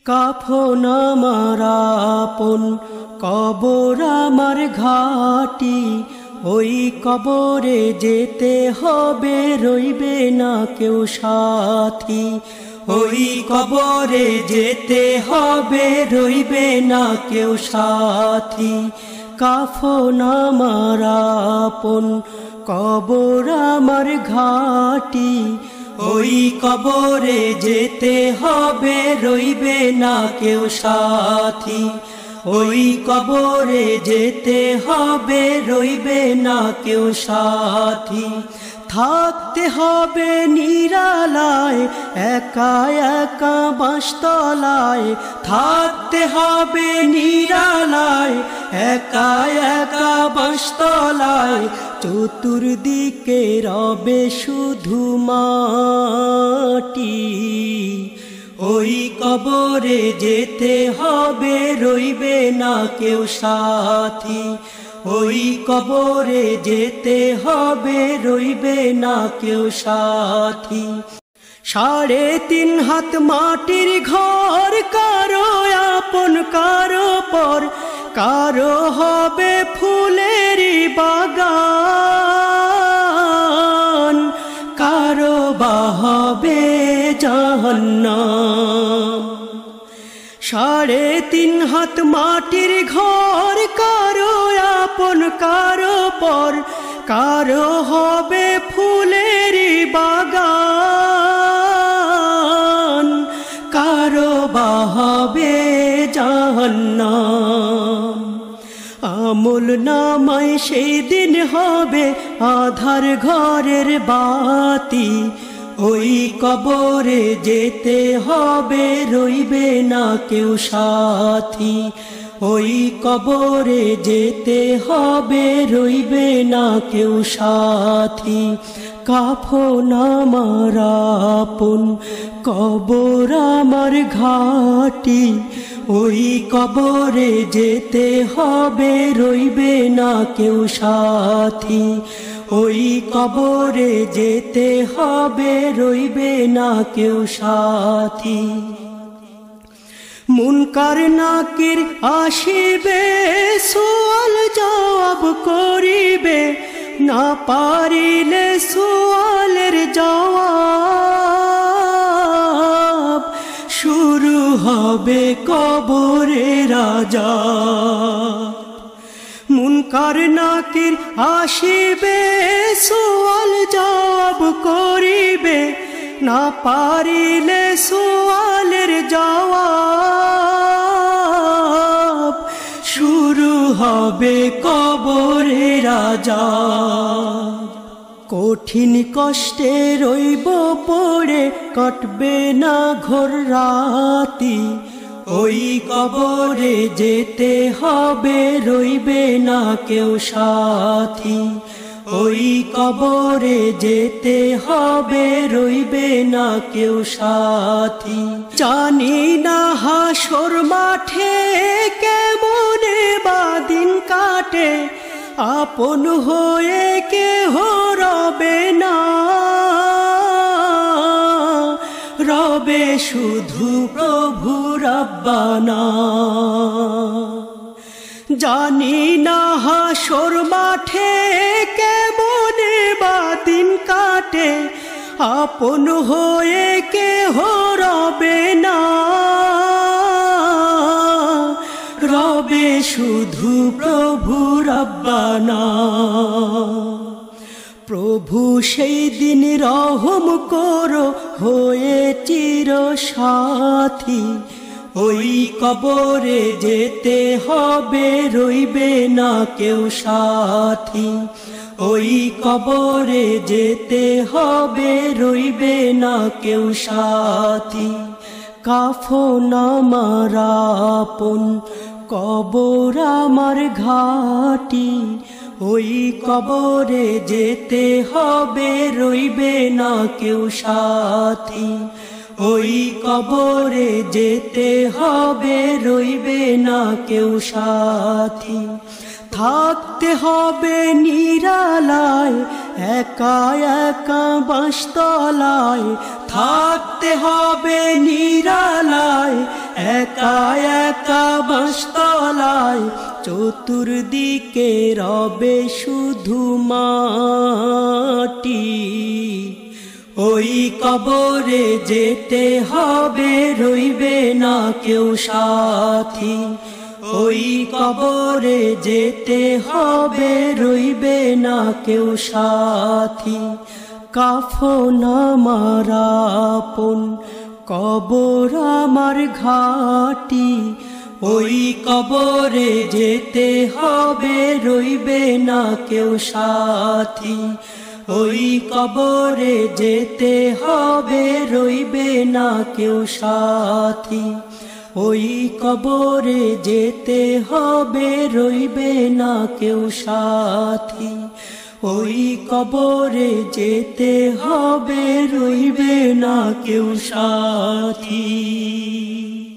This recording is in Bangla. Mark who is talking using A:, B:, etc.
A: কাফন আমার আপন কবর আমার ঘাটি, ওই কবরে যেতে হবে রইবে না কেউ সাথী। ওই কবরে যেতে হবে রইবে না কেউ সাথী। কাফন আমার আপন কবর আমার ঘাটি, ওই কবরে যেতে হবে রইবে না কেউ সাথী। ওই কবরে যেতে হবে রইবে না কেউ সাথী। থাকতে হবে নিরালায় একা একা বাঁশতলায়, থাকতে হবে নিরালায় একা একা বাঁশতলায়। চতুর্দিকে রবে শুধু মাটি, ওই কবরে যেতে হবে রইবে না কেউ সাথী। ওই কবরে যেতে হবে রইবে না কেউ সাথী। 3.5 হাত মাটির ঘর, কারো আপন কারো পর, কারো হবে ফুলেরই বাগান, কারো বা হবে জাহান্নাম। 3.5 হাত মাটির ঘর, কারো আপন কারো পর, কারো হবে ফুলেরই বাগান, কারো বা হবে জাহান্নাম। আমল নামায় সেই দিন হবে আধার ঘরের বাতি, ওই কবরে যেতে হবে রইবে না কেউ সাথী। ওই কবরে যেতে হবে রইবে না কেউ সাথী। কাফন আমার আপন কবর আমার ঘাটি, ওই কবরে যেতে হবে রইবে না কেউ সাথী। ওই কবরে যেতে হবে রইবে না কেউ সাথী। মুনকার নাকির আসিবে, সুয়াল জবাব করিবে, না পারিলে সুয়ালের জবাব। শুরু হবে কবরের আযাব। মুনকার নাকির আসিবে, সুয়াল জবাব করিবে, না পারিলে সুয়ালের জবাব। শুরু হবে কবরের আযাব। কঠিন কষ্টে রইব পড়ে, কাটবে না ঘোর রাতি, ওই কবরে যেতে হবে রইবে না কেউ সাথী। ওই কবরে যেতে হবে রইবে না কেউ সাথী। জানি না হাসর মাঠে কেমনে বা দিন কাটে, আপন হয়ে কেহ রবে না, রবে শুধু প্রভু রব্বানা। জানি না হাসর মাঠে কেমনে বা দিন কাটে, আপন হয়ে কেহ রবে না, রবে শুধু প্রভু রব্বানা। প্রভু সেই দিন রহম করো হয়ে চির সাথী। ওই কবরে যেতে হবে রইবে না কেউ সাথী। ওই কবরে যেতে হবে রইবে না কেউ সাথী। কাফন আমার আপন কবর আমার ঘাটি, ওই কবরে যেতে হবে রইবে না কেউ সাথী। ওই কবরে যেতে হবে রইবে না কেউ সাথী। থাকতে হবে নিরালায় একা একা বাঁশতলায়, থাকতে হবে নিরালায় একা একা বাঁশতলায়, চতুর্দিকে রবে শুধু মাটি। ওই কবরে যেতে হবে, রইবে না কেউ সাথী। ওই কবরে যেতে হবে, রইবে না কেউ সাথী। কাফন আমার আপন, কবর আমার ঘাটি। ওই কবরে যেতে হবে, রইবে না কেউ সাথী। ওই কবরে যেতে হবে, রইবে না কেউ সাথী। ওই কবরে যেতে হবে, রইবে না কেউ সাথী। ওই কবরে যেতে হবে, রইবে না কেউ সাথী।